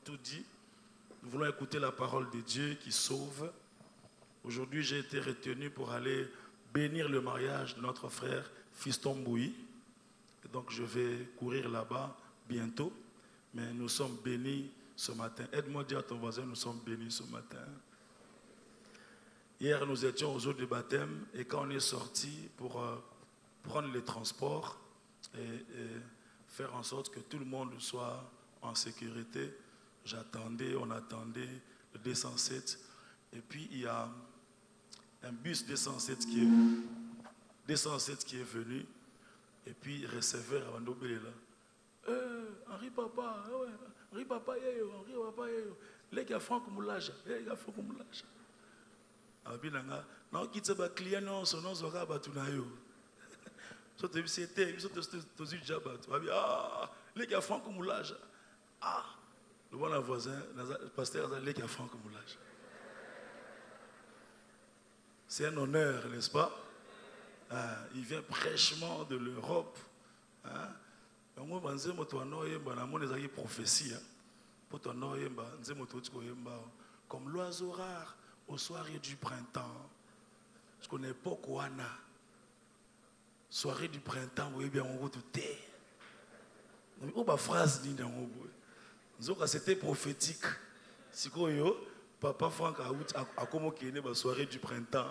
tout dit. Nous voulons écouter la parole de Dieu qui sauve. Aujourd'hui, j'ai été retenu pour aller bénir le mariage de notre frère Fiston Bouy. Donc, je vais courir là-bas bientôt. Mais nous sommes bénis ce matin. Aide-moi à dire à ton voisin, nous sommes bénis ce matin. Hier, nous étions au jour du baptême et quand on est sorti pour prendre les transports et faire en sorte que tout le monde soit en sécurité, on attendait le 207 et puis il y a un bus 207 qui est venu et puis receveur avant d'oublier là. Henri Papa, ouais, Henri Papa, les gars Franck Moulage, les gars Franck Moulage. Abinanga, non quitte ba client non son nom zora batunayo. So te c'était, so te jaba. Ah, les gars Franck Moulage. Ah, le bon voisin, le pasteur les gars Franck Moulage. C'est un honneur, n'est-ce pas? Ah, il vient fraîchement de l'Europe. Hein? Prophétie. Comme l'oiseau rare au soirée du printemps. Je connais pas Kouana. Soirée du printemps, vous voyez bien, on va tout terre. On va phrase ni dans mon c'était prophétique. Si papa Franck a comme la soirée du printemps.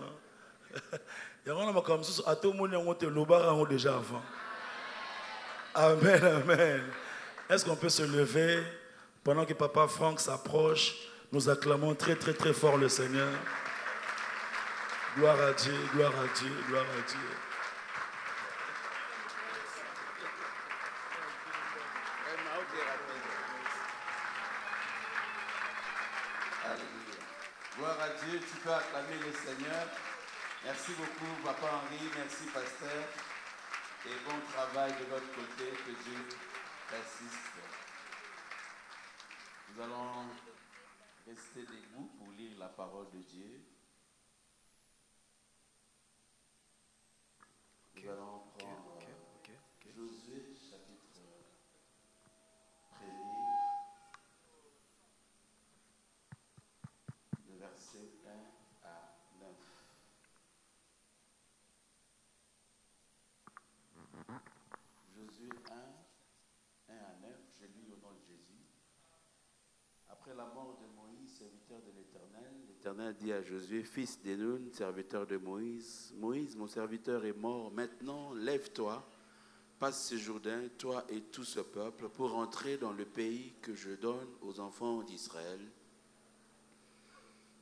Il y a comme ça, à tout le monde, on était le déjà avant. Amen, amen. Est-ce qu'on peut se lever pendant que papa Franck s'approche? Nous acclamons très très très fort le Seigneur. Gloire à Dieu, gloire à Dieu, gloire à Dieu. Gloire à Dieu, tu peux acclamer le Seigneur. Merci beaucoup, Papa Henri, merci, Pasteur. Et bon travail de votre côté, que Dieu assiste. Nous allons rester debout pour lire la parole de Dieu. Nous allons prendre Josué, chapitre 1er, de verset 1 à 9. Josué 1 à 9, je lis au nom de Jésus. Après la mort de Moïse, serviteur de l'Éternel, l'Éternel dit à Josué, fils de Nun, serviteur de Moïse, Moïse, mon serviteur est mort, maintenant lève-toi, passe ce Jourdain, toi et tout ce peuple, pour entrer dans le pays que je donne aux enfants d'Israël.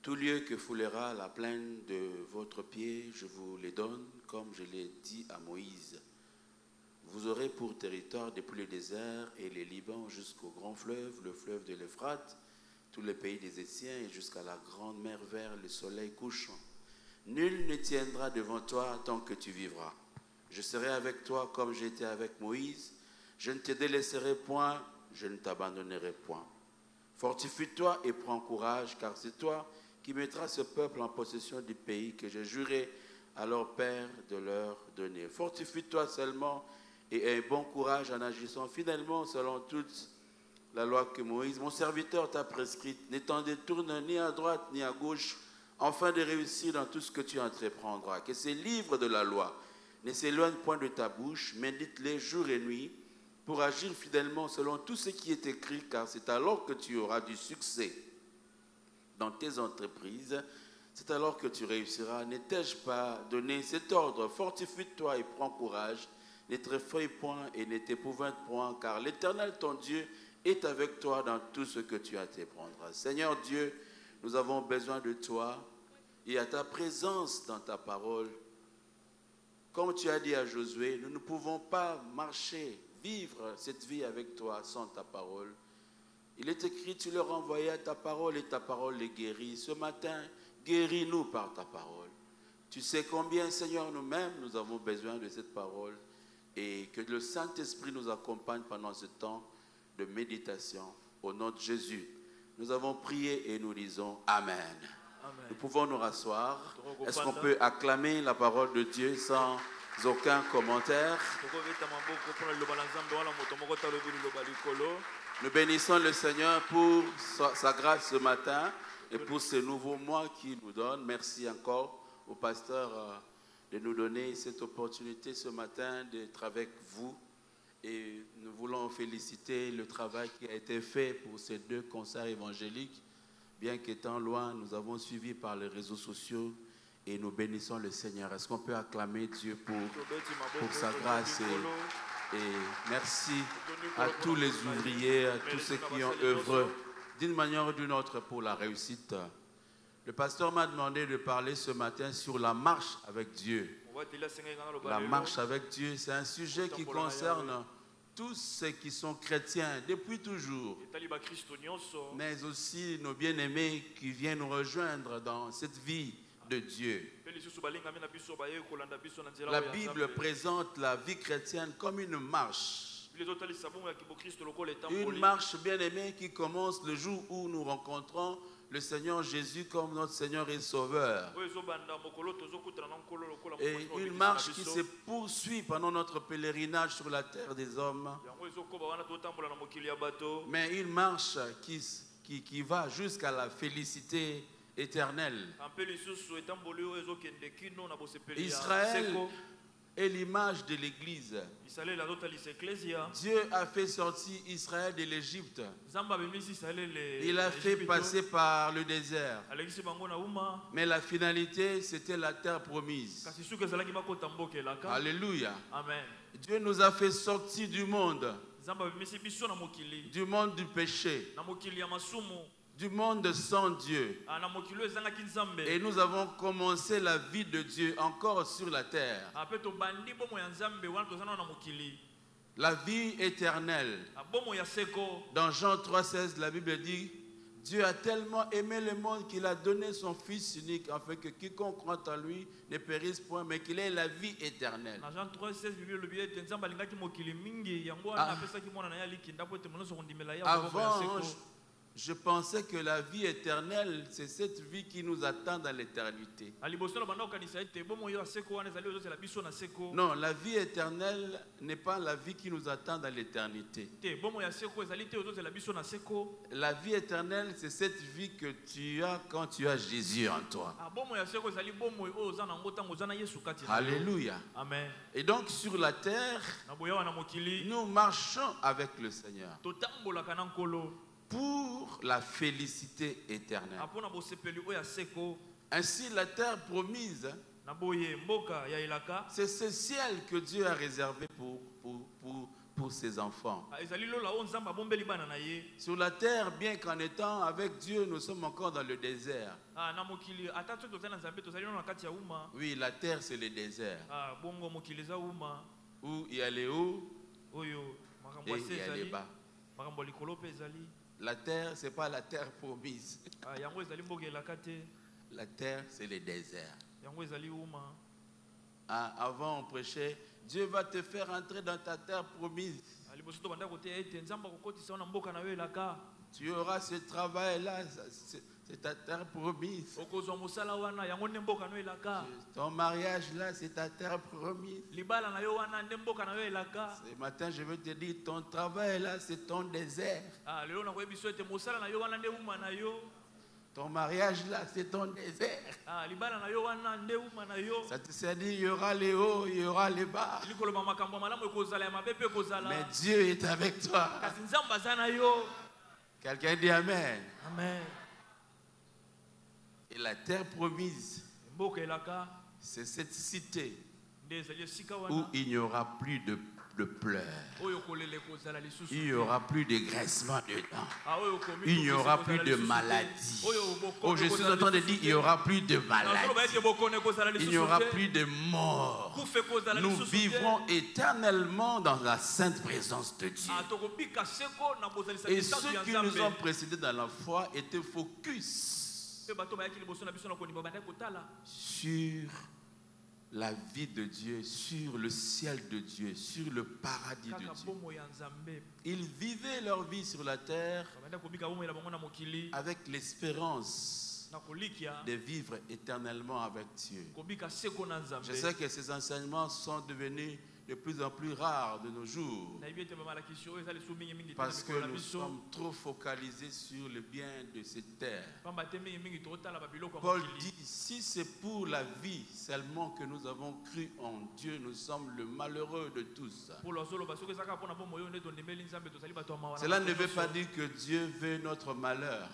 Tout lieu que foulera la plaine de votre pied, je vous les donne, comme je l'ai dit à Moïse. Vous aurez pour territoire depuis le désert et les Libans jusqu'au grand fleuve, le fleuve de l'Euphrate, tout le pays des Étiens et jusqu'à la grande mer vers le soleil couchant. Nul ne tiendra devant toi tant que tu vivras. Je serai avec toi comme j'étais avec Moïse. Je ne te délaisserai point, je ne t'abandonnerai point. Fortifie-toi et prends courage, car c'est toi qui mettras ce peuple en possession du pays que j'ai juré à leur père de leur donner. Fortifie-toi seulement et aie bon courage en agissant fidèlement selon toute la loi que Moïse, mon serviteur, t'a prescrite. Ne t'en détourne ni à droite ni à gauche, afin de réussir dans tout ce que tu entreprendras. Que ces livres de la loi ne s'éloignent point de ta bouche, médite-les jour et nuit, pour agir fidèlement selon tout ce qui est écrit, car c'est alors que tu auras du succès dans tes entreprises. C'est alors que tu réussiras. Ne t'ai-je pas donné cet ordre? Fortifie-toi et prends courage. Ne t'effraie point et ne t'épouvante point, car l'Éternel, ton Dieu, est avec toi dans tout ce que tu entreprendras. Seigneur Dieu, nous avons besoin de toi et à ta présence dans ta parole. Comme tu as dit à Josué, nous ne pouvons pas marcher, vivre cette vie avec toi sans ta parole. Il est écrit, tu leur envoyais ta parole et ta parole les guérit. Ce matin, guéris-nous par ta parole. Tu sais combien, Seigneur, nous-mêmes, nous avons besoin de cette parole et que le Saint-Esprit nous accompagne pendant ce temps de méditation. Au nom de Jésus, nous avons prié et nous disons Amen. Amen. Nous pouvons nous rasseoir. Est-ce qu'on peut acclamer la parole de Dieu sans aucun commentaire? Nous bénissons le Seigneur pour sa grâce ce matin et pour ce nouveau mois qu'il nous donne. Merci encore au pasteur de nous donner cette opportunité ce matin d'être avec vous. Et nous voulons féliciter le travail qui a été fait pour ces 2 concerts évangéliques. Bien qu'étant loin, nous avons suivi par les réseaux sociaux et nous bénissons le Seigneur. Est-ce qu'on peut acclamer Dieu pour sa grâce et merci à tous les ouvriers, à tous ceux qui ont œuvré d'une manière ou d'une autre pour la réussite. Le pasteur m'a demandé de parler ce matin sur la marche avec Dieu. La marche avec Dieu, c'est un sujet qui concerne tous ceux qui sont chrétiens depuis toujours, mais aussi nos bien-aimés qui viennent nous rejoindre dans cette vie de Dieu. La Bible présente la vie chrétienne comme une marche. Une marche bien-aimée qui commence le jour où nous rencontrons le Seigneur Jésus comme notre Seigneur et Sauveur. Et une marche qui se poursuit pendant notre pèlerinage sur la terre des hommes. Mais une marche qui va jusqu'à la félicité éternelle. Israël est l'image de l'Église. Dieu a fait sortir Israël de l'Égypte. Il a fait passer par le désert. Mais la finalité, c'était la terre promise. Alléluia. Dieu nous a fait sortir du monde du péché, du monde sans Dieu. Et nous avons commencé la vie de Dieu encore sur la terre. La vie éternelle. Dans Jean 3,16, la Bible dit: Dieu a tellement aimé le monde qu'il a donné son Fils unique afin que quiconque croit en lui ne périsse point, mais qu'il ait la vie éternelle. Avant, je pensais que la vie éternelle, c'est cette vie qui nous attend dans l'éternité. Non, la vie éternelle n'est pas la vie qui nous attend dans l'éternité. La vie éternelle, c'est cette vie que tu as quand tu as Jésus en toi. Alléluia. Amen. Et donc sur la terre, nous marchons avec le Seigneur pour la félicité éternelle. Ainsi, la terre promise, c'est ce ciel que Dieu a réservé pour ses enfants. Sur la terre, bien qu'en étant avec Dieu, nous sommes encore dans le désert. Oui, la terre, c'est le désert. Où il y a les hauts et il y a les bas. La terre, ce n'est pas la terre promise. La terre, c'est le désert. Avant, on prêchait: Dieu va te faire entrer dans ta terre promise. Tu auras ce travail-là, c'est ta terre promise. Ton mariage-là, c'est ta terre promise. Ce matin, je veux te dire, ton travail-là, c'est ton désert. Ton mariage-là, c'est ton désert. Ça te dit, il y aura les hauts, il y aura les bas. Mais Dieu est avec toi. Quelqu'un dit Amen. Amen. Et la terre promise, c'est cette cité où il n'y aura plus de pleurs. Il n'y aura plus de graissement de dents. Il n'y aura plus de maladie. Oh, je suis en train de dire, il n'y aura plus de maladie. Il n'y aura plus de mort. Nous vivrons éternellement dans la sainte présence de Dieu. Et ceux qui nous ont précédés dans la foi étaient focus sur la vie de Dieu, sur le ciel de Dieu, sur le paradis de Dieu. Ils vivaient leur vie sur la terre avec l'espérance de vivre éternellement avec Dieu. Je sais que ces enseignements sont devenus de plus en plus rare de nos jours. Parce que nous sommes trop focalisés sur le bien de cette terre. Paul dit, si c'est pour la vie seulement que nous avons cru en Dieu, nous sommes le malheureux de tous. Cela ne veut pas dire que Dieu veut notre malheur.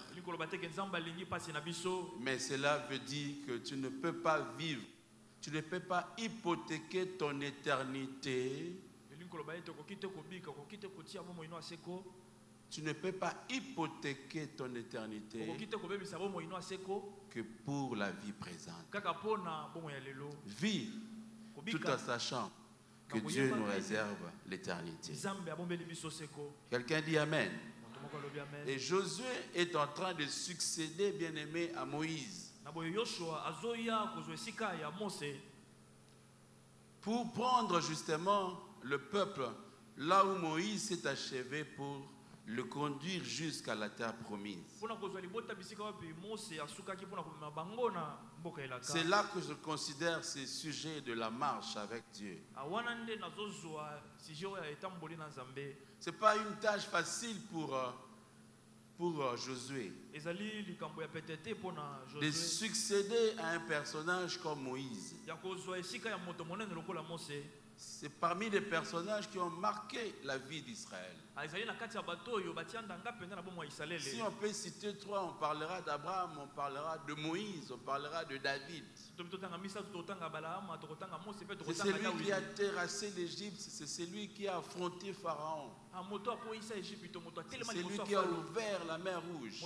Mais cela veut dire que tu ne peux pas vivre. Tu ne peux pas hypothéquer ton éternité. Tu ne peux pas hypothéquer ton éternité que pour la vie présente. Vis tout en sachant que Dieu nous réserve l'éternité. Quelqu'un dit Amen. Et Josué est en train de succéder, bien aimé, à Moïse. Pour prendre justement le peuple là où Moïse s'est achevé pour le conduire jusqu'à la terre promise. C'est là que je considère ces sujets de la marche avec Dieu. Ce n'est pas une tâche facile pour Josué de succéder à un personnage comme Moïse. C'est parmi les personnages qui ont marqué la vie d'Israël. Si on peut citer trois, on parlera d'Abraham, on parlera de Moïse, on parlera de David. C'est celui qui a terrassé l'Égypte, c'est celui qui a affronté Pharaon. C'est celui qui a ouvert la mer Rouge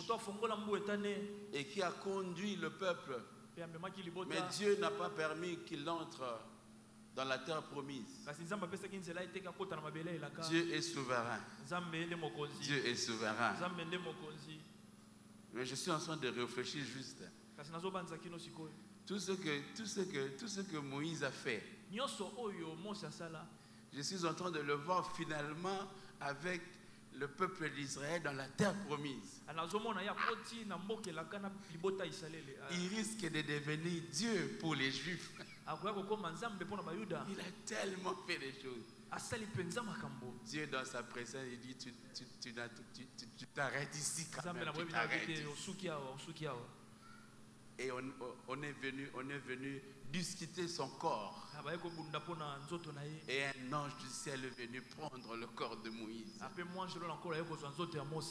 et qui a conduit le peuple. Mais Dieu n'a pas permis qu'il entre dans la terre promise. Dieu est souverain. Dieu est souverain. Mais je suis en train de réfléchir juste. Tout ce que Moïse a fait, je suis en train de le voir finalement avec le peuple d'Israël dans la terre promise. Il risque de devenir Dieu pour les Juifs. Il a tellement fait des choses. Dieu dans sa présence, il dit tu t'arrêtes ici quand même. Tu t'arrêtes ici. Et on est venu discuter son corps. Et un ange du ciel est venu prendre le corps de Moïse.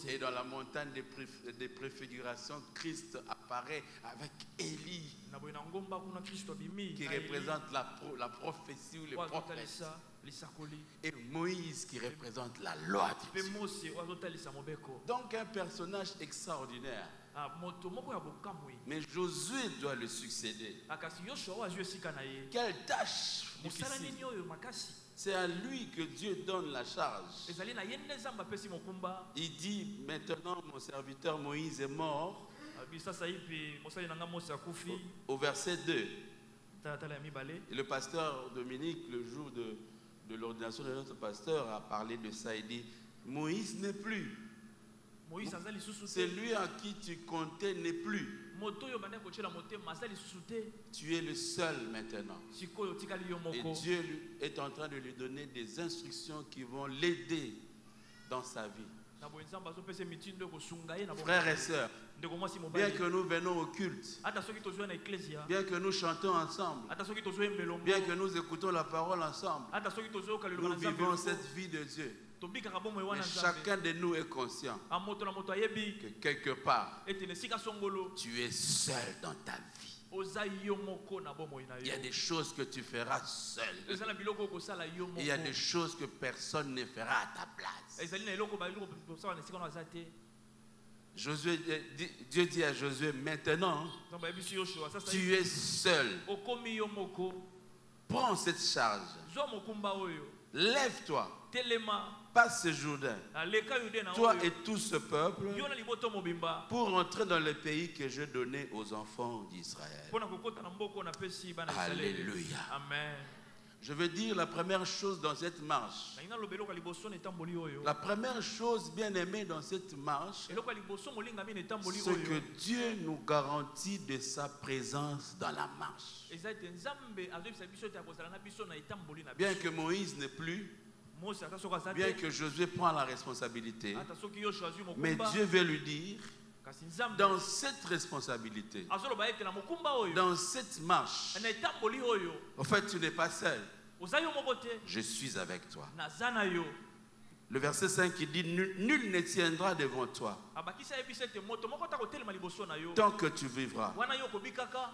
Et dans la montagne des préfigurations, Christ apparaît avec Élie, qui représente la prophétie ou les prophètes. Et Moïse qui représente la loi de Dieu. Donc un personnage extraordinaire. Mais Josué doit le succéder. Quelle tâche difficile. C'est à lui que Dieu donne la charge. Il dit maintenant mon serviteur Moïse est mort. Au verset 2. Et le pasteur Dominique, le jour de l'ordination de notre pasteur, a parlé de ça. Il dit Moïse n'est plus. C'est lui en qui tu comptais n'est plus. Tu es le seul maintenant. Et Dieu est en train de lui donner des instructions qui vont l'aider dans sa vie. Frères et sœurs, bien que nous venons au culte, bien que nous chantons ensemble, bien que nous écoutons la parole ensemble, nous vivons cette vie de Dieu. Mais chacun de nous est conscient que quelque part, tu es seul dans ta vie. Il y a des choses que tu feras seul. Il y a des choses que personne ne fera à ta place. Dieu dit à Josué, maintenant, tu es seul. Prends cette charge. Lève-toi. Passe ce Jourdain, toi et tout ce peuple, pour entrer dans le pays que je donnais aux enfants d'Israël. Alléluia. Amen. Je veux dire la première chose dans cette marche. La première chose bien aimée dans cette marche, c'est que Dieu nous garantit de sa présence dans la marche. Bien que Moïse n'est plus, bien que Josué prend la responsabilité, mais Dieu veut lui dire, dans cette responsabilité, dans cette marche, en fait, tu n'es pas seul. Je suis avec toi. Le verset 5 il dit, nul ne tiendra devant toi tant que tu vivras.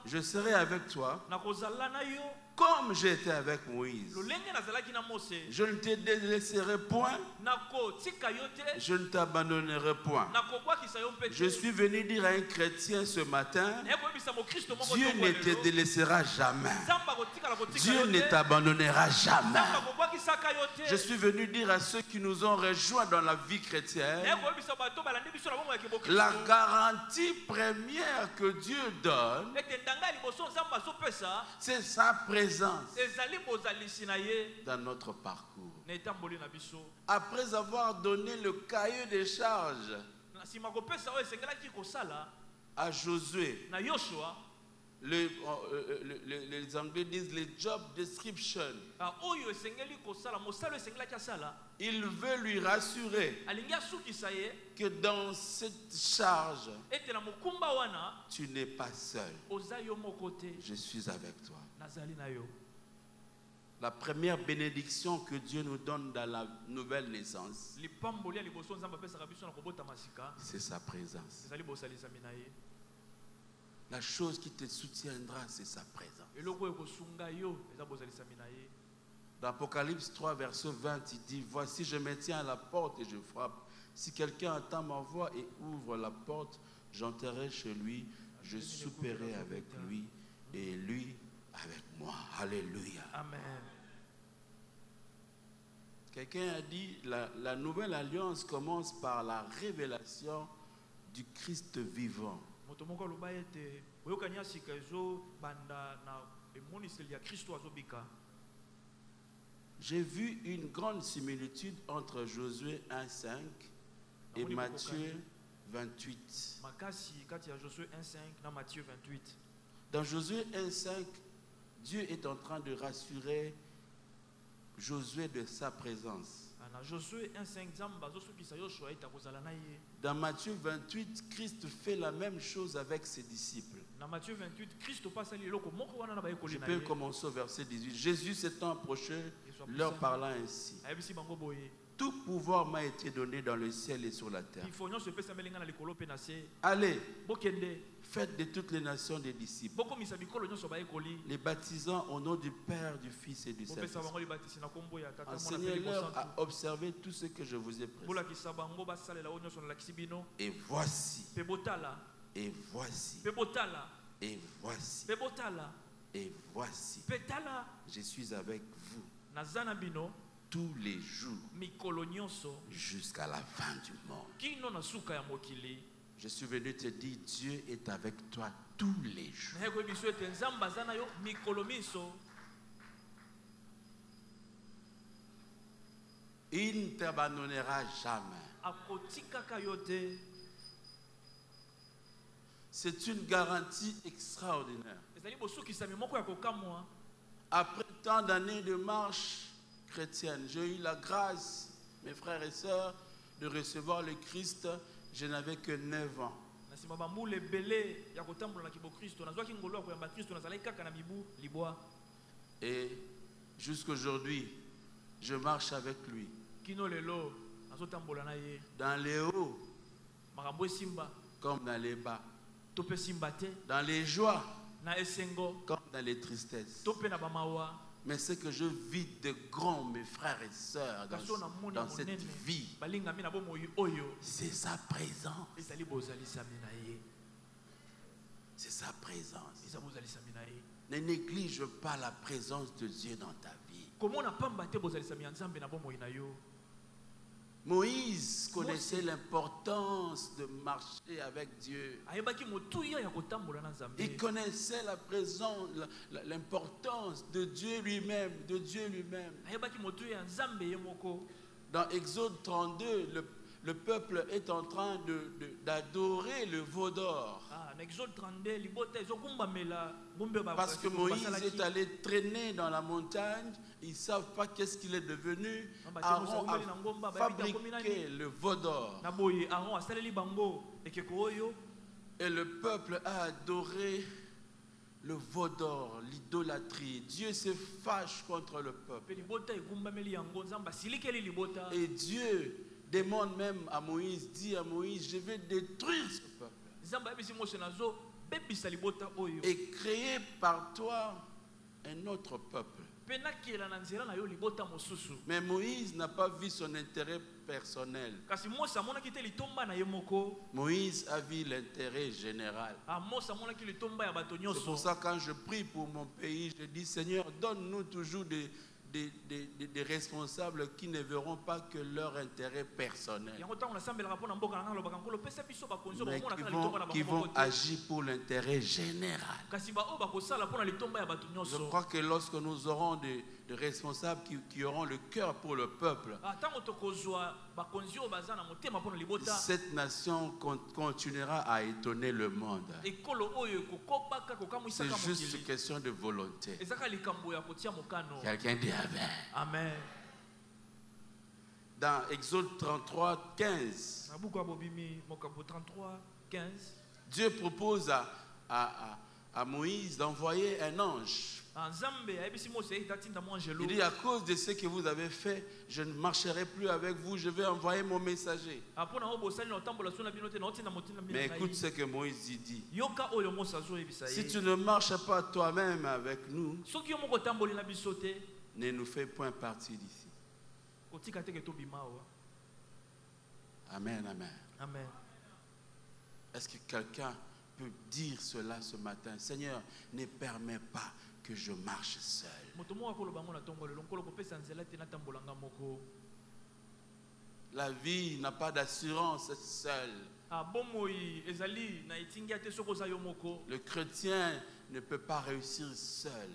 Je serai avec toi comme j'étais avec Moïse. Je ne te délaisserai point. Je ne t'abandonnerai point. Je suis venu dire à un chrétien ce matin, Dieu ne te délaissera jamais. Dieu ne t'abandonnera jamais. Je suis venu dire à ceux qui nous ont rejoints dans la vie chrétienne, la garantie première que Dieu donne, c'est sa présence dans notre parcours. Après avoir donné le cahier des charges à Josué, les Anglais disent les job description, il veut lui rassurer que dans cette charge, tu n'es pas seul. Je suis avec toi. La première bénédiction que Dieu nous donne dans la nouvelle naissance, c'est sa présence. La chose qui te soutiendra, c'est sa présence. Dans Apocalypse 3, verset 20, il dit, voici, je me tiens à la porte et je frappe. Si quelqu'un entend ma voix et ouvre la porte, j'entrerai chez lui, je souperai avec lui et lui avec moi. Alléluia. Amen. Quelqu'un a dit, la nouvelle alliance commence par la révélation du Christ vivant. J'ai vu une grande similitude entre Josué 1,5 et Matthieu 28. Dans Josué 1,5, Dieu est en train de rassurer Josué de sa présence. Dans Matthieu 28, Christ fait la même chose avec ses disciples. Je peux commencer au verset 18. Jésus s'étant approché, leur parlant ainsi. Tout pouvoir m'a été donné dans le ciel et sur la terre. Allez, faites de toutes les nations des disciples, les baptisant au nom du Père, du Fils et du Saint-Esprit. Enseignez-leur à observer tout ce que je vous ai prescrit. Et voici, et voici, et voici, et voici, je suis avec vous tous les jours jusqu'à la fin du monde. Je suis venu te dire, Dieu est avec toi tous les jours. Il ne t'abandonnera jamais. C'est une garantie extraordinaire. Après tant d'années de marche chrétienne, j'ai eu la grâce, mes frères et sœurs, de recevoir le Christ. Je n'avais que 9 ans. Et jusqu'aujourd'hui, je marche avec lui. Dans les hauts, comme dans les bas. Dans les joies, comme dans les tristesses. Mais ce que je vis de grand, mes frères et sœurs, dans cette vie, c'est sa présence. C'est sa présence. Ne néglige pas la présence de Dieu dans ta vie. Moïse connaissait l'importance de marcher avec Dieu. Il connaissait la présence, l'importance de Dieu lui-même, Dans Exode 32, le peuple est en train d'adorer le veau d'or. Parce que Moïse est allé traîner dans la montagne, ils ne savent pas qu'est-ce qu'il est devenu. Aaron a fabriqué le veau d'or. Et le peuple a adoré le veau d'or, l'idolâtrie. Dieu se fâche contre le peuple. Et Dieu demande même à Moïse, dit à Moïse, je vais détruire ce peuple. Et créer par toi un autre peuple. Mais Moïse n'a pas vu son intérêt personnel. Moïse a vu l'intérêt général. C'est pour ça que quand je prie pour mon pays, je dis, Seigneur, donne-nous toujours des responsables qui ne verront pas que leur intérêt personnel, mais qui vont agir pour l'intérêt général. Je crois que lorsque nous aurons des responsables qui auront le cœur pour le peuple, cette nation continuera à étonner le monde. C'est juste une question de volonté. Quelqu'un dit Amen. Amen. Dans Exode 33, 15, Dieu propose à Moïse d'envoyer un ange. Il dit, à cause de ce que vous avez fait, je ne marcherai plus avec vous, je vais envoyer mon messager. Mais écoute ce que Moïse dit. Si tu ne marches pas toi-même avec nous, ne nous fais point partie d'ici. Amen, amen. Amen. Est-ce que quelqu'un peut dire cela ce matin? Seigneur, ne permets pas que je marche seul. La vie n'a pas d'assurance seule. Le chrétien ne peut pas réussir seul.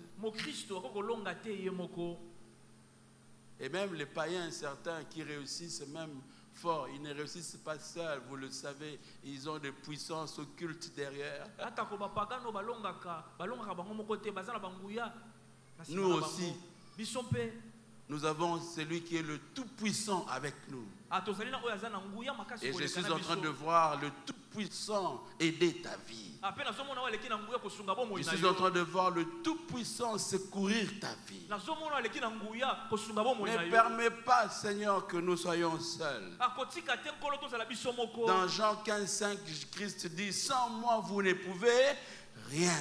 Et même les païens, certains qui réussissent même fort, ils ne réussissent pas seuls, vous le savez, ils ont des puissances occultes derrière. Nous aussi, nous avons celui qui est le tout-puissant avec nous. Et je suis en train de voir le tout-puissant aider ta vie. Je suis en train de voir le tout-puissant secourir ta vie. Ne permets pas, Seigneur, que nous soyons seuls. Dans Jean 15, 5, Christ dit, sans moi vous ne pouvez rien.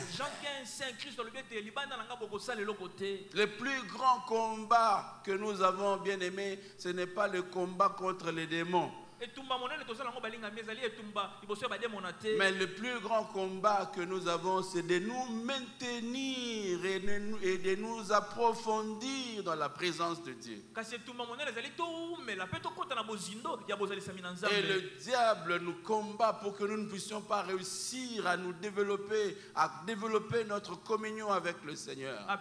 Le plus grand combat que nous avons, bien aimé, ce n'est pas le combat contre les démons. Mais le plus grand combat que nous avons, c'est de nous maintenir et de nous approfondir dans la présence de Dieu. Et le diable nous combat pour que nous ne puissions pas réussir à nous développer, notre communion avec le Seigneur, à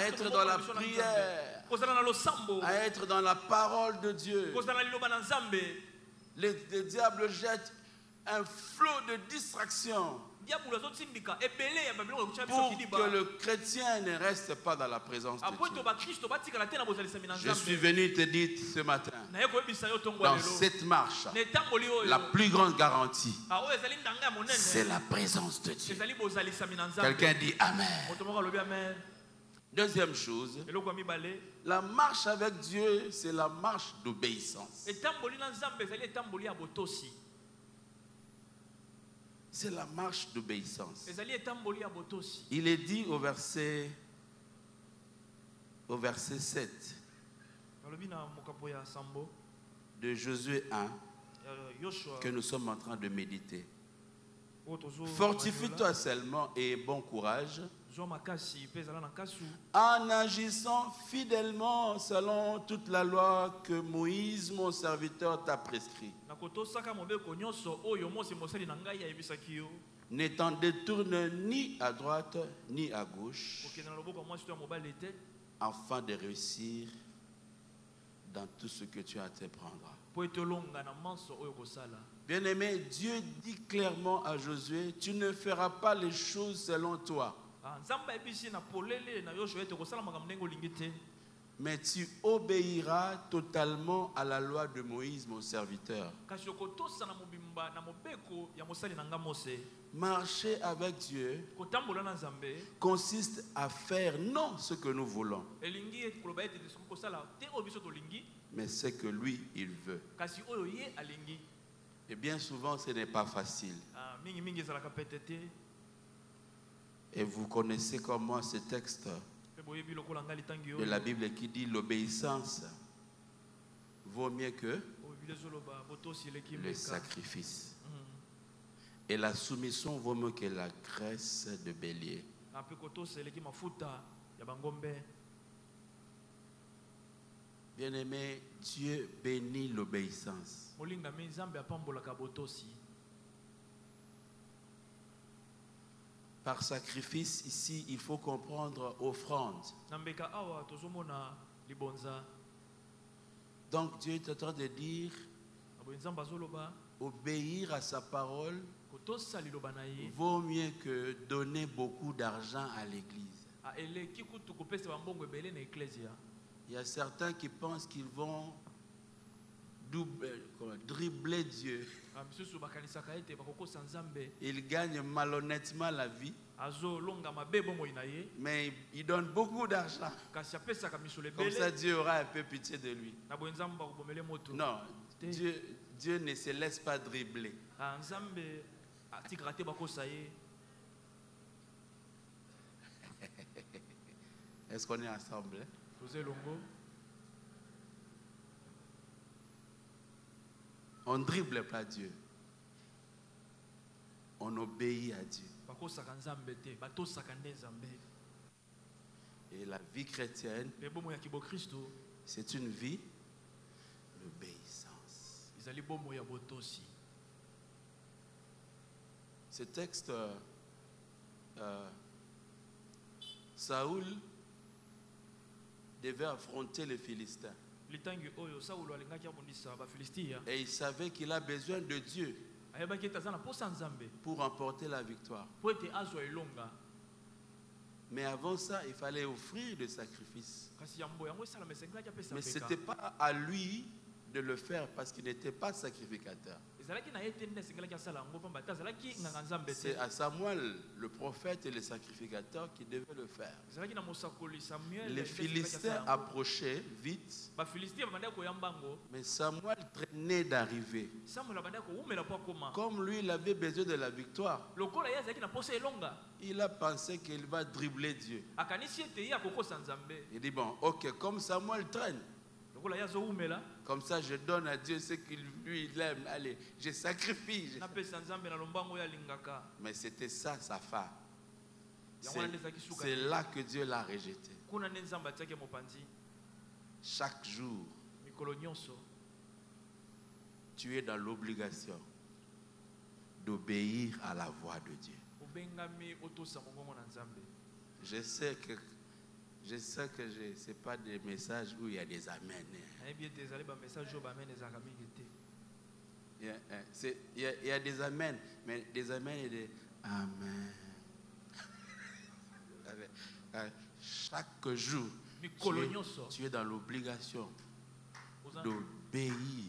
être dans la prière, à être dans la parole de Dieu. Le diable jette un flot de distraction pour que le chrétien ne reste pas dans la présence de Dieu. Je suis venu te dire ce matin, dans cette marche, la plus grande garantie, c'est la présence de Dieu. Quelqu'un dit Amen. Deuxième chose, la marche avec Dieu, c'est la marche d'obéissance. C'est la marche d'obéissance. Il est dit au verset 7 de Josué 1 que nous sommes en train de méditer. Fortifie-toi seulement et aie bon courage, en agissant fidèlement selon toute la loi que Moïse, mon serviteur, t'a prescrit. N'étant détourné ni à droite ni à gauche, afin de réussir dans tout ce que tu entreprendras. Bien-aimé, Dieu dit clairement à Josué, tu ne feras pas les choses selon toi, mais tu obéiras totalement à la loi de Moïse, mon serviteur. Marcher avec Dieu consiste à faire non ce que nous voulons, mais ce que lui, il veut. Et bien souvent, ce n'est pas facile. Et vous connaissez comme moi ce texte de la Bible qui dit l'obéissance vaut mieux que le sacrifice. Et la soumission vaut mieux que la graisse de bélier. Bien-aimé, Dieu bénit l'obéissance. Par sacrifice, ici, il faut comprendre offrande. Donc Dieu est en train de dire, obéir à sa parole vaut mieux que donner beaucoup d'argent à l'église. Il y a certains qui pensent qu'ils vont dribbler Dieu. Ils gagnent malhonnêtement la vie, mais ils donnent beaucoup d'argent. Comme ça, Dieu aura un peu pitié de lui. Non, Dieu ne se laisse pas dribbler. Est-ce qu'on est ensemble? On ne dribble pas Dieu. On obéit à Dieu. Et la vie chrétienne, c'est une vie d'obéissance. Ce texte, Saoul devait affronter les Philistins. Et il savait qu'il a besoin de Dieu pour remporter la victoire. Mais avant ça, il fallait offrir des sacrifices. Mais ce n'était pas à lui de le faire parce qu'il n'était pas sacrificateur. C'est à Samuel, le prophète et le sacrificateur, qui devaient le faire. Les Philistins approchaient vite, mais Samuel traînait d'arriver. Comme lui, il avait besoin de la victoire, il a pensé qu'il va dribbler Dieu. Il dit, bon, ok, comme Samuel traîne, comme ça, je donne à Dieu ce qu'il lui aime. Allez, je sacrifie. Mais c'était ça, sa femme. C'est là que Dieu l'a rejeté. Chaque jour, tu es dans l'obligation d'obéir à la voix de Dieu. Je sais que ce n'est pas des messages où il y a des amens. Il y a des amens, mais des amens et des amen. Chaque jour, tu es dans l'obligation d'obéir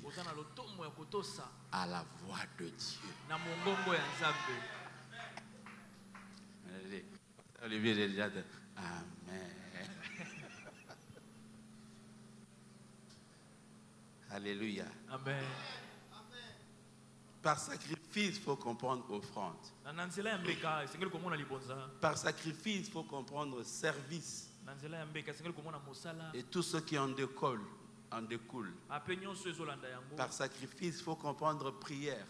à la voix de Dieu. Olivier, j'ai déjà dit amen. Alléluia. Amen. Par sacrifice, il faut comprendre offrande. Par sacrifice, il faut comprendre service. Et tout ce qui en découle. Par sacrifice, il faut comprendre prière.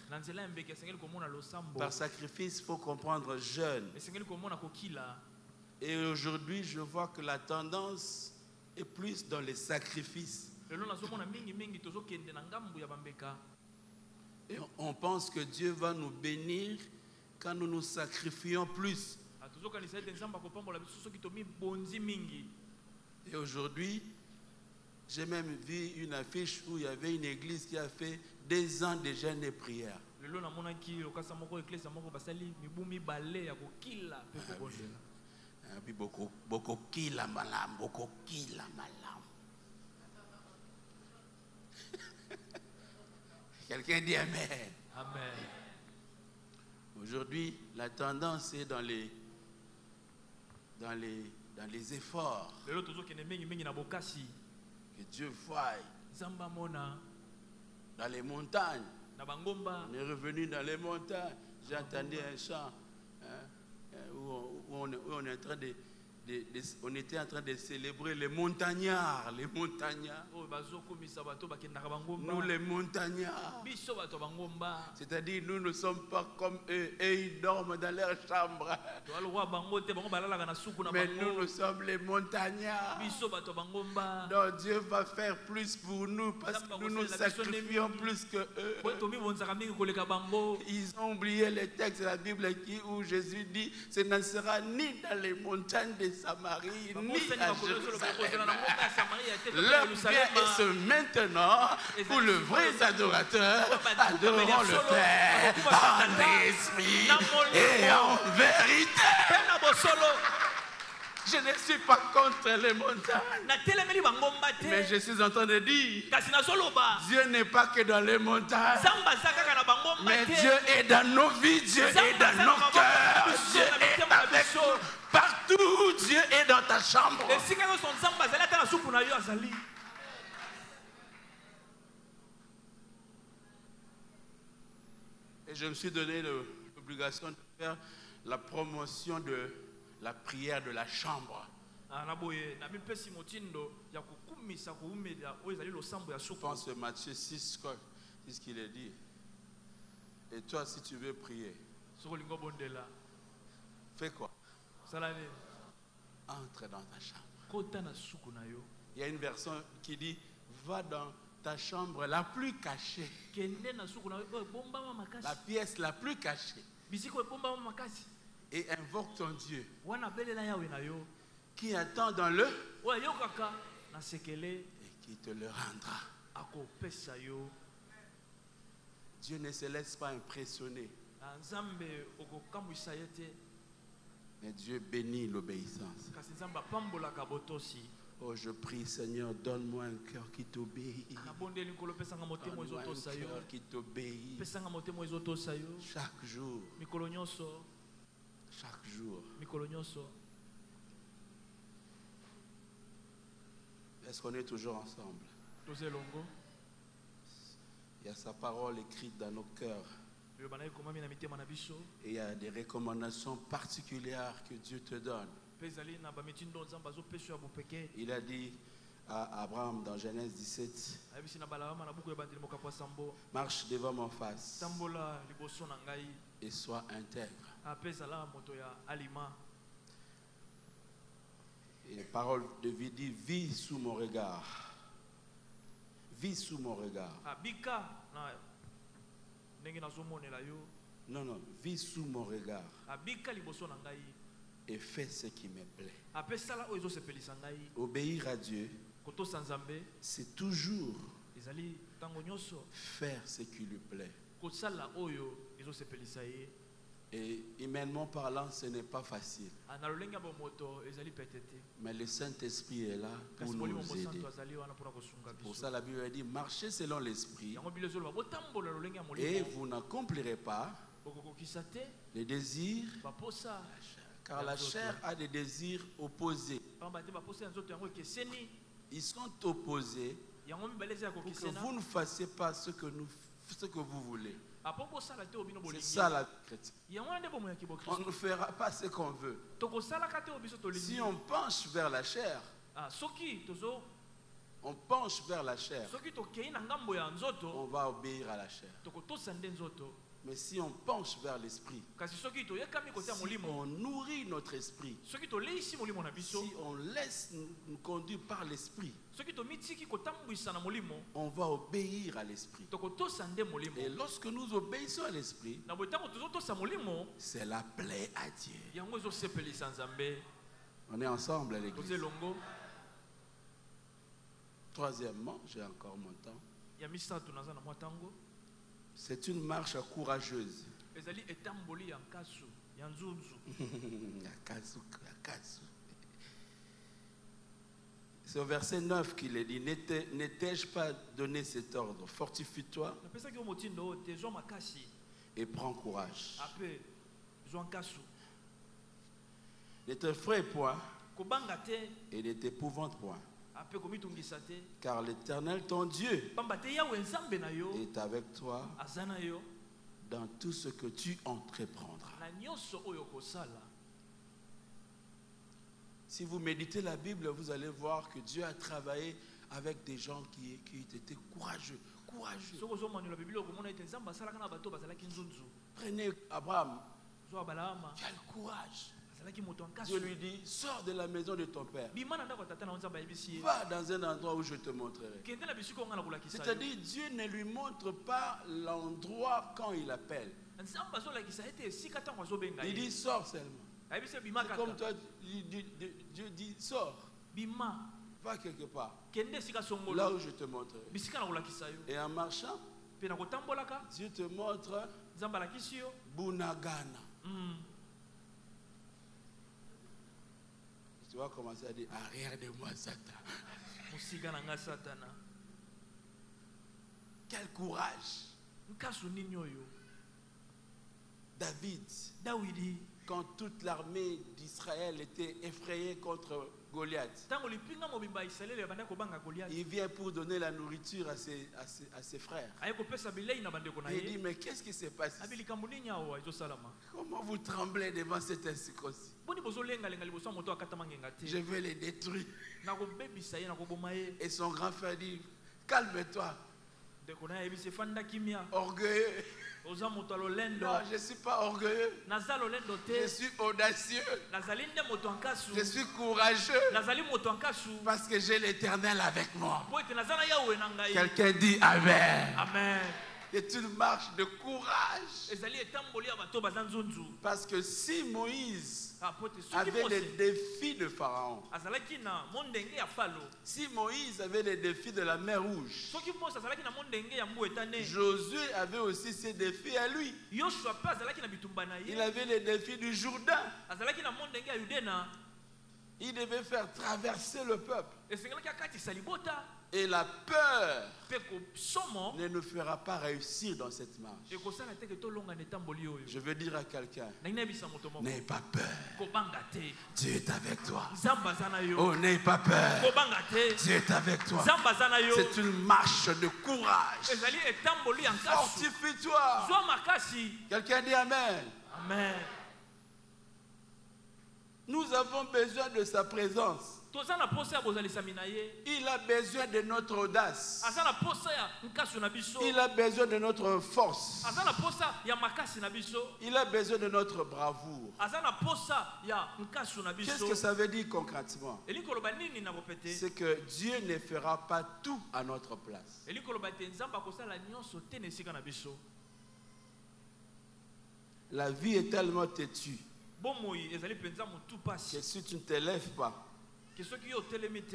Par sacrifice, il faut comprendre jeûne. Et aujourd'hui, je vois que la tendance est plus dans les sacrifices. Et on pense que Dieu va nous bénir quand nous nous sacrifions plus. Et aujourd'hui, j'ai même vu une affiche où il y avait une église qui a fait 2 ans de jeûne et prière. Quelqu'un dit Amen. Amen. Aujourd'hui, la tendance est dans les efforts. Que Dieu voie. Dans les montagnes. On est revenu dans les montagnes. J'ai entendu un chant où on est en train on était en train de célébrer les montagnards. Les montagnards. Nous les montagnards. C'est-à-dire nous ne sommes pas comme eux. Et ils dorment dans leur chambre. Mais nous sommes les montagnards. Donc Dieu va faire plus pour nous parce que nous nous sacrifions plus que eux. Ils ont oublié les textes de la Bible où Jésus dit ce ne sera ni dans les montagnes de Samarie, ni à Jérusalem. L'heure vient et c'est maintenant où les vrais adorateurs adoreront le Père en esprit et en vérité. Je ne suis pas contre les montagnes, mais je suis en train de dire Dieu n'est pas que dans les montagnes, mais Dieu est dans nos vies, Dieu est dans nos cœurs, Dieu est avec nous. Partout, Dieu est dans ta chambre. Et je me suis donné l'obligation de faire la promotion de la prière de la chambre. Je pense que Matthieu 6, c'est ce qu'il est dit. Et toi, si tu veux prier, fais quoi? Entre dans ta chambre. Il y a une version qui dit va dans ta chambre la plus cachée, la pièce la plus cachée, et invoque ton Dieu qui attend dans le et qui te le rendra. Dieu ne se laisse pas impressionner, mais Dieu bénit l'obéissance. Oh, je prie, Seigneur, donne-moi un cœur qui t'obéit. Donne-moi un cœur qui t'obéit. Chaque jour. Chaque jour. Est-ce qu'on est toujours ensemble? Il y a sa parole écrite dans nos cœurs. Et il y a des recommandations particulières que Dieu te donne. Il a dit à Abraham dans Genèse 17, marche devant mon face et sois intègre. Et la parole de vie dit, vis sous mon regard. Vis sous mon regard. Non, vis sous mon regard. Et fais ce qui me plaît. Obéir à Dieu, c'est toujours faire ce qui lui plaît. Et humainement parlant, ce n'est pas facile. Mais le Saint-Esprit est là pour nous aider. Pour ça, la Bible dit, marchez selon l'Esprit et vous n'accomplirez pas les désirs, car la chair a des désirs opposés. Ils sont opposés pour que vous ne fassiez pas ce que vous voulez. C'est ça la chrétienne. On ne fera pas ce qu'on veut. Si on penche vers la chair, on penche vers la chair, on va obéir à la chair. Mais si on penche vers l'esprit, si on nourrit notre esprit, si on laisse nous conduire par l'esprit, on va obéir à l'esprit. Et lorsque nous obéissons à l'esprit, c'est la plaie à Dieu. On est ensemble à l'église. Troisièmement, j'ai encore mon temps. C'est une marche courageuse. C'est au verset 9 qu'il est dit, n'ai-je pas donné cet ordre? Fortifie-toi et prends courage. Ne t'effraie point et ne t'épouvante point. Car l'Éternel, ton Dieu, est avec toi dans tout ce que tu entreprendras. Si vous méditez la Bible, vous allez voir que Dieu a travaillé avec des gens qui étaient courageux. Prenez Abraham. Quel courage! Dieu lui dit, sors de la maison de ton père. Va dans un endroit où je te montrerai. C'est-à-dire, Dieu ne lui montre pas l'endroit quand il appelle. Il dit, sors seulement. C'est comme toi, Dieu dit, sors. Va quelque part. Là où je te montrerai. Et en marchant, Dieu te montre Bunagana. Tu vas commencer à dire, arrière de moi, Satan. Quel courage. David, quand toute l'armée d'Israël était effrayée contre Goliath, il vient pour donner la nourriture à ses frères. Et il dit, mais qu'est-ce qui s'est passé? Comment vous tremblez devant cet incirconcis? Je vais les détruire. Et son grand frère dit, calme-toi. Orgueilleux. Non, je ne suis pas orgueilleux. Je suis audacieux. Je suis courageux. Parce que j'ai l'Éternel avec moi. Quelqu'un dit Amen. Amen. C'est une marche de courage. Parce que si Moïse avait les défis de Pharaon, si Moïse avait les défis de la mer Rouge, Josué avait aussi ses défis à lui. Il avait les défis du Jourdain. Il devait faire traverser le peuple. Et la peur ne nous fera pas réussir dans cette marche. Je veux dire à quelqu'un, n'aie pas peur. Dieu est avec toi. Oh, n'aie pas peur. Dieu est avec toi. C'est une marche de courage. Fortifie-toi. Quelqu'un dit Amen. Amen. Nous avons besoin de sa présence. Il a besoin de notre audace. Il a besoin de notre force. Il a besoin de notre bravoure. Qu'est-ce que ça veut dire concrètement? C'est que Dieu ne fera pas tout à notre place. La vie est tellement têtue que si tu ne te lèves pas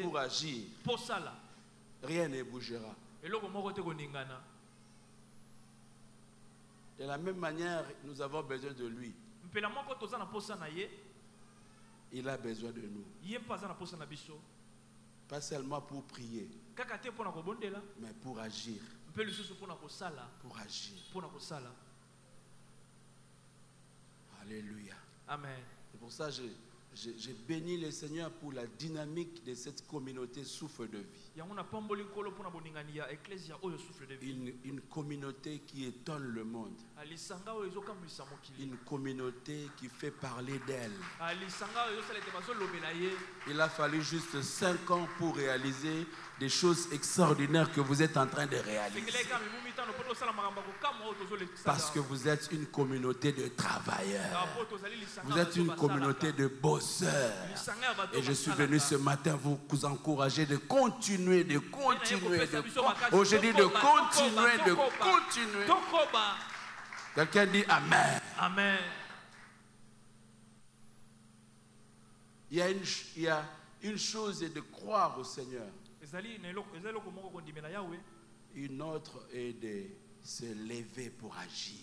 pour agir, rien ne bougera. De la même manière, nous avons besoin de lui. Il a besoin de nous. Pas seulement pour prier, mais pour agir. Pour agir. Alléluia. Amen. C'est pour ça que J'ai béni le Seigneur pour la dynamique de cette communauté souffle de vie. Une communauté qui étonne le monde. Une communauté qui fait parler d'elle. Il a fallu juste 5 ans pour réaliser des choses extraordinaires que vous êtes en train de réaliser. Parce que vous êtes une communauté de travailleurs. Vous êtes une communauté de bosseurs. Et je suis venu ce matin vous encourager de continuer, de continuer, je dis de continuer. Quelqu'un dit Amen. Amen. Il y a une chose est de croire au Seigneur. Une autre est de se lever pour agir.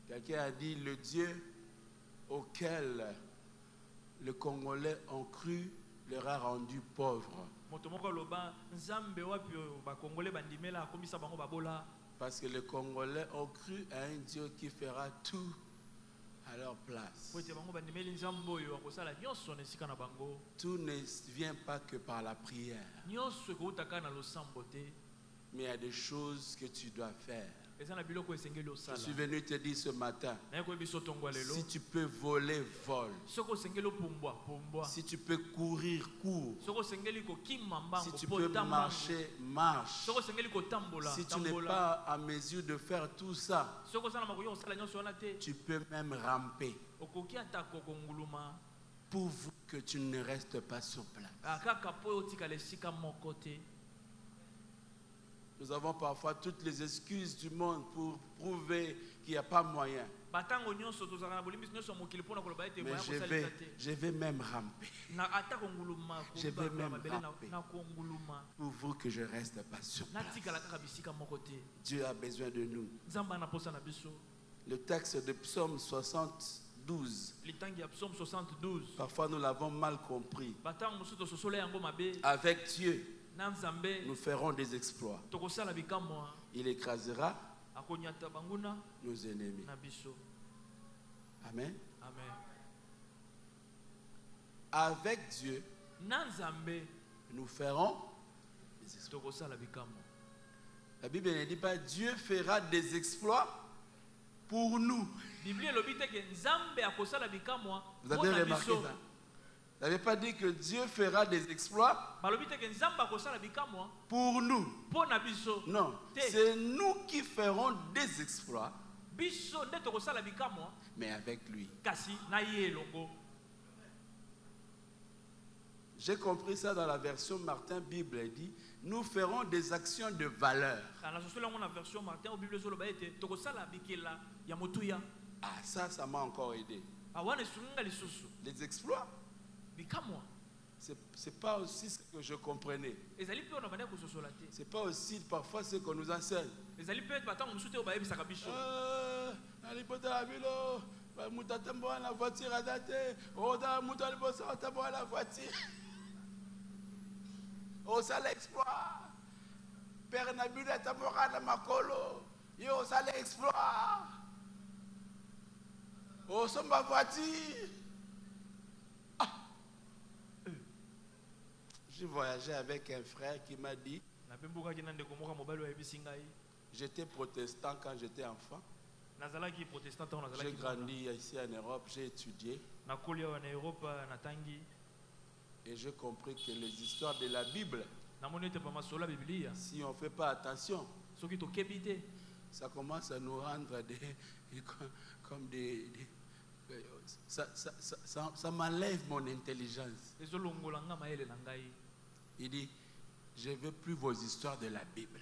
Quelqu'un a dit le Dieu auquel les Congolais ont cru leur a rendu pauvres. Parce que les Congolais ont cru à un Dieu qui fera tout à leur place. Tout ne vient pas que par la prière. Mais il y a des choses que tu dois faire. Je suis venu te dire ce matin, si tu peux voler, vole. Si tu peux courir, cours. Si tu peux marcher, marche. Si tu n'es pas à mesure de faire tout ça, tu peux même ramper. Pourvu que tu ne restes pas sur place. Nous avons parfois toutes les excuses du monde pour prouver qu'il n'y a pas moyen. Mais je vais même ramper. Je vais même ramper. Pourvu que je ne reste pas sur place. Dieu a besoin de nous. Le texte de Psaume 72. Parfois nous l'avons mal compris. Avec Dieu, nous ferons des exploits. Il écrasera nos ennemis. Amen. Avec Dieu, nous ferons des exploits. La Bible ne dit pas Dieu fera des exploits pour nous. Vous avez remarqué ça? Vous n'avez pas dit que Dieu fera des exploits pour nous. Non, c'est nous qui ferons des exploits, mais avec lui. J'ai compris ça dans la version Martin Bible. Elle dit, nous ferons des actions de valeur. Ah, ça m'a encore aidé. Les exploits, c'est pas aussi ce que je comprenais. C'est pas aussi parfois ce qu'on nous enseigne. Oh, ça l'exploit. Père Nabil est à Makolo. Yo, ça l'exploit. Oh, ça ma voiture. J'ai voyagé avec un frère qui m'a dit, j'étais protestant quand j'étais enfant. J'ai grandi ici en Europe, j'ai étudié. Et j'ai compris que les histoires de la Bible, si on ne fait pas attention, ça commence à nous rendre comme des ça m'enlève mon intelligence. Il dit, je ne veux plus vos histoires de la Bible.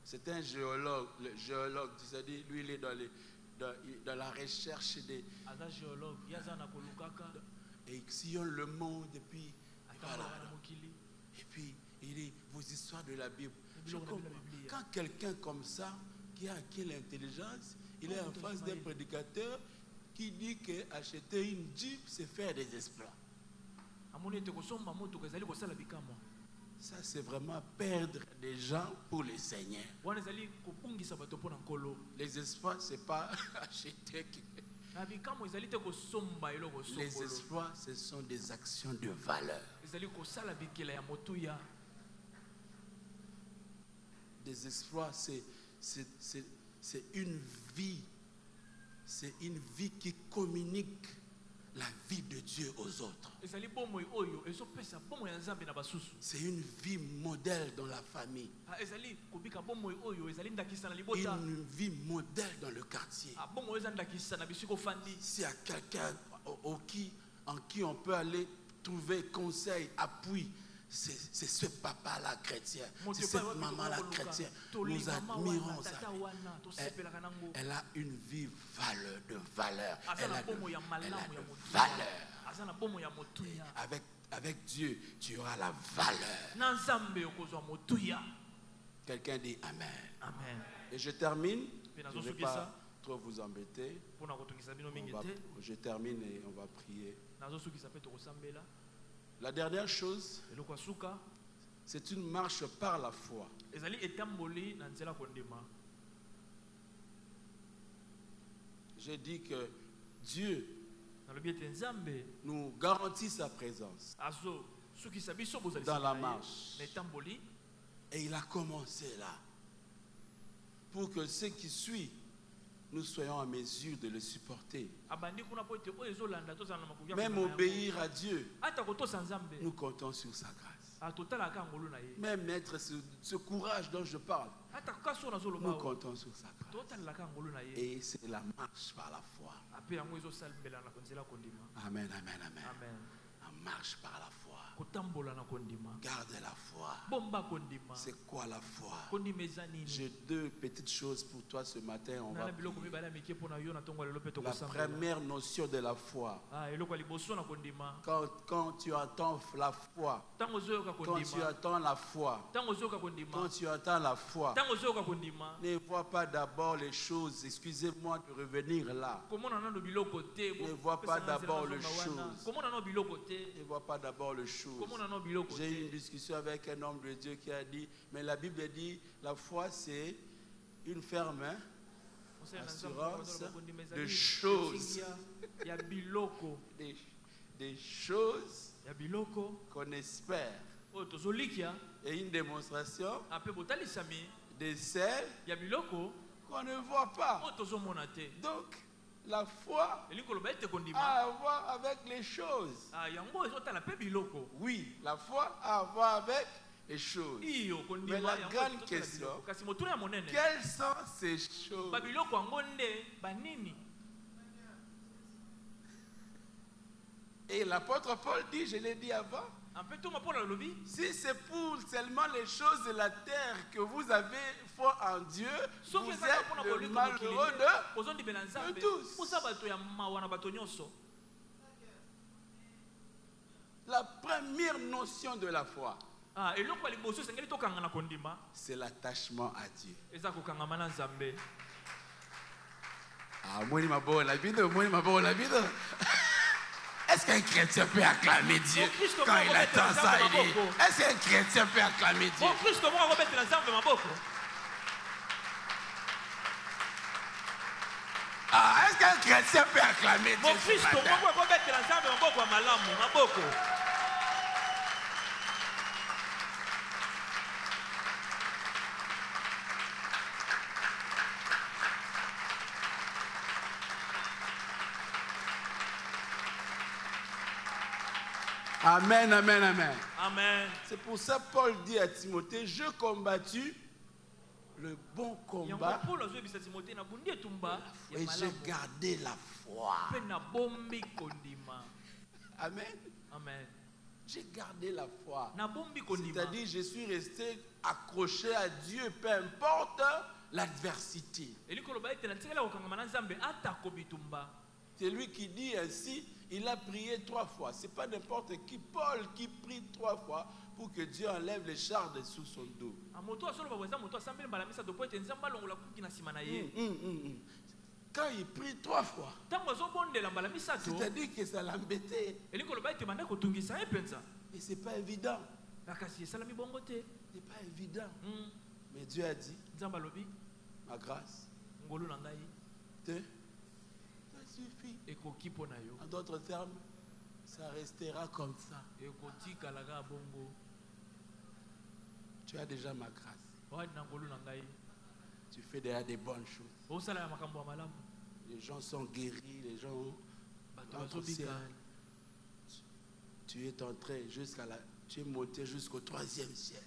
C'est un géologue, le géologue, c'est-à-dire lui il est dans la recherche des... Et il sillonne le monde et puis... Voilà. Et puis il dit, vos histoires de la Bible. Je comprends. Quand quelqu'un comme ça, qui a acquis l'intelligence, il est en face d'un prédicateur qui dit qu'acheter une Jeep, c'est faire des exploits. Ça, c'est vraiment perdre des gens pour le Seigneur. Les exploits, ce n'est pas acheter. Les exploits, ce sont des actions de valeur. Des exploits, c'est une vie. C'est une vie qui communique la vie de Dieu aux autres. C'est une vie modèle dans la famille. Une vie modèle dans le quartier. S'il y a quelqu'un en qui on peut aller trouver conseil, appui, c'est ce papa-là chrétien, c'est cette maman-là chrétienne. Nous admirons ça. Elle a une vie de valeur. Elle a de valeur. Avec Dieu, tu auras la valeur. Quelqu'un dit Amen. Amen. Et je termine. Je ne vais pas trop vous embêter. Je termine et on va prier. La dernière chose, c'est une marche par la foi. J'ai dit que Dieu nous garantit sa présence dans la marche. Et il a commencé là. Pour que ceux qui suivent, nous soyons en mesure de le supporter. Même obéir à Dieu, nous comptons sur sa grâce. Même mettre ce courage dont je parle, nous comptons sur sa grâce. Et c'est la marche par la foi. Amen, amen, amen. La marche par la foi. Garde la foi. C'est quoi la foi? J'ai deux petites choses pour toi ce matin. On va la première notion de la foi. Quand tu entends la foi, quand tu entends la foi, quand tu entends la foi, ne vois pas d'abord les choses. Excusez-moi de revenir là. Ne vois pas d'abord les choses. Ne vois pas d'abord les choses. J'ai eu une discussion avec un homme de Dieu qui a dit, mais la Bible dit, la foi c'est une ferme assurance de choses. Des choses qu'on espère. Et une démonstration de celles qu'on ne voit pas. Donc, la foi a à voir avec les choses. Oui, la foi a à voir avec les choses. Mais la grande question, quelles sont ces choses? Et l'apôtre Paul dit, je l'ai dit avant, si c'est pour seulement les choses de la terre que vous avez foi en Dieu, vous êtes le malheureux de tous. La première notion de la foi, c'est l'attachement à Dieu. Est-ce qu'un chrétien peut acclamer Dieu quand il attend ça? Est-ce qu'un chrétien peut acclamer Dieu? Est-ce qu'un chrétien peut acclamer Dieu? Amen, amen, amen. Amen. C'est pour ça que Paul dit à Timothée, je combattu le bon combat et j'ai gardé la foi. Amen. Amen. J'ai gardé la foi. C'est-à-dire, je suis resté accroché à Dieu, peu importe l'adversité. C'est lui qui dit ainsi, il a prié 3 fois. Ce n'est pas n'importe qui. Paul qui prie 3 fois pour que Dieu enlève les charges de sous son dos. Quand il prie 3 fois, c'est-à-dire que ça l'embêtait. Et ce n'est pas évident. Ce n'est pas évident. Mais Dieu a dit, ma grâce ça suffit. En d'autres termes, ça restera comme ça. Tu as déjà ma grâce. Tu fais déjà des bonnes choses. Les gens sont guéris, les gens entrent au ciel. Tu es entré tu es monté jusqu'au 3e ciel.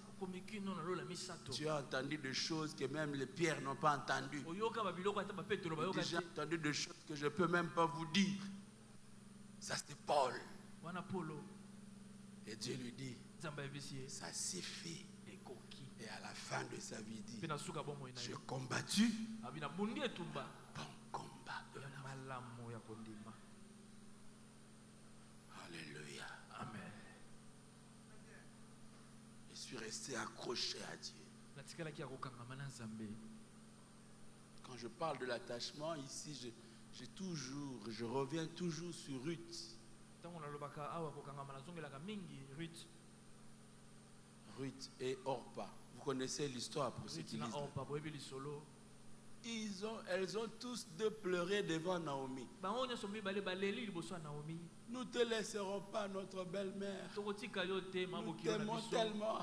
Tu as entendu des choses que même les pierres n'ont pas entendues. J'ai entendu des choses que je ne peux même pas vous dire. Ça c'est Paul. Et Dieu lui dit, ça suffit. Et à la fin de sa vie, dit, j'ai combattu bon combat de la foi. Alléluia. Amen. Je suis resté accroché à Dieu. Quand je parle de l'attachement, ici, je reviens toujours sur Ruth. Ruth et Orpa. Vous connaissez l'histoire pour ceux qui lisent. Elles ont tous deux pleuré devant Naomi. Nous ne te laisserons pas, notre belle-mère. Nous t'aimons tellement.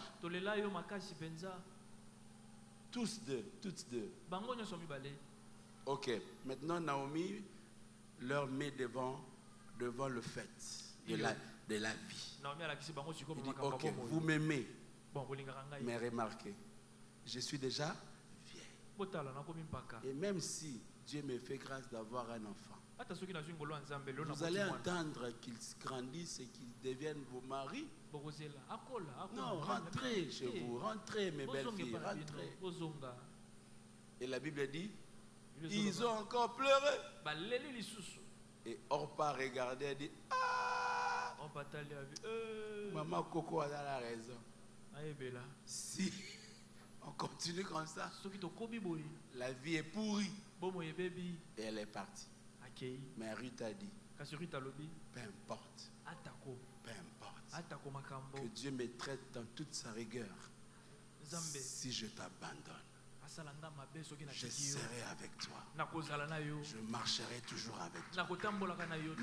Toutes deux. Ok, maintenant Naomi leur met devant le fait de la vie. Il dit, ok, vous m'aimez. Mais remarquez, je suis déjà vieille. Et même si Dieu me fait grâce d'avoir un enfant, vous allez entendre qu'ils grandissent et qu'ils deviennent vos maris. Non, rentrez chez vous, rentrez mes belles filles, rentrez. Et la Bible dit, ils ont encore pleuré. Et Orpa regardait et dit, ah, maman Coco a la raison. Si on continue comme ça, la vie est pourrie. Et elle est partie. Mais Ruth a dit, peu importe, que Dieu me traite dans toute sa rigueur. Si je t'abandonne, je serai avec toi. Je marcherai toujours avec toi.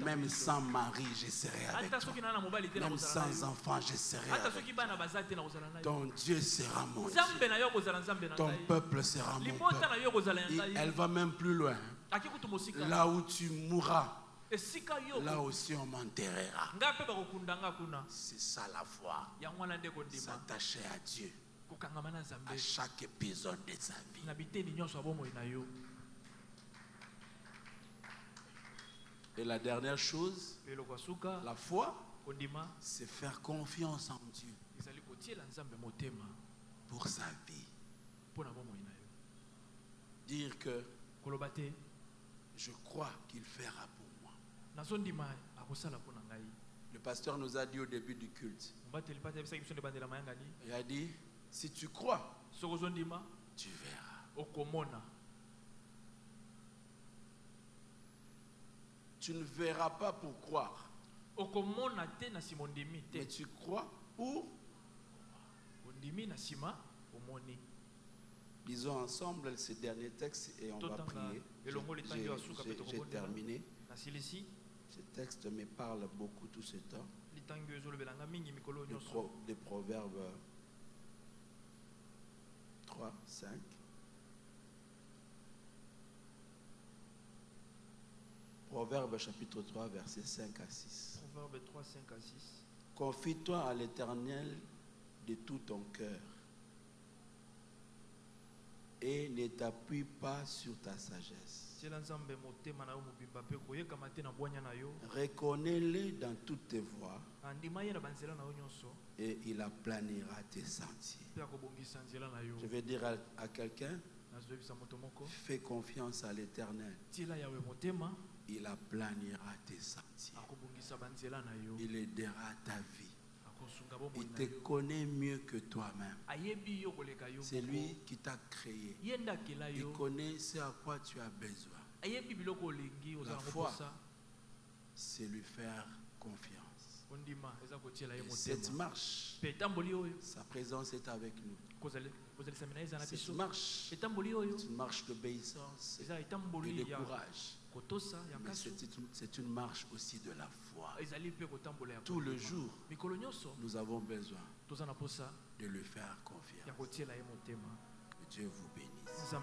Même sans mari, je serai avec toi. Même sans enfant, je serai avec toi. Ton Dieu sera mon Dieu. Ton peuple sera mon peuple. Et elle va même plus loin. Là où tu mourras, là aussi on m'enterrera. C'est ça la foi. S'attacher à Dieu à chaque épisode de sa vie. Et la dernière chose, la foi, c'est faire confiance en Dieu pour sa vie. Dire que je crois qu'il fera pour moi. Le pasteur nous a dit au début du culte, il a dit, si tu crois, tu verras. Tu ne verras pas pour croire, mais tu crois pour. Lisons ensemble ces derniers textes et on va prier. J'ai terminé. Ce texte me parle beaucoup tout ce temps. Des Proverbes 3, 5. Proverbes chapitre 3, versets 5 à 6. Proverbes 3, 5 à 6. Confie-toi à l'Éternel de tout ton cœur et ne t'appuie pas sur ta sagesse. Reconnais-le dans toutes tes voies et il aplanira tes sentiers. Je vais dire à quelqu'un, fais confiance à l'Éternel. Il aplanira tes sentiers. Il aidera ta vie. Il te connaît mieux que toi-même. C'est lui qui t'a créé. Il connaît ce à quoi tu as besoin. La foi, c'est lui faire confiance. Et cette marche, sa présence est avec nous. Cette marche, c'est une marche d'obéissance et de courage. Mais c'est une marche aussi de la foi. Tout le jour, nous avons besoin de lui faire confiance. Que Dieu vous bénisse.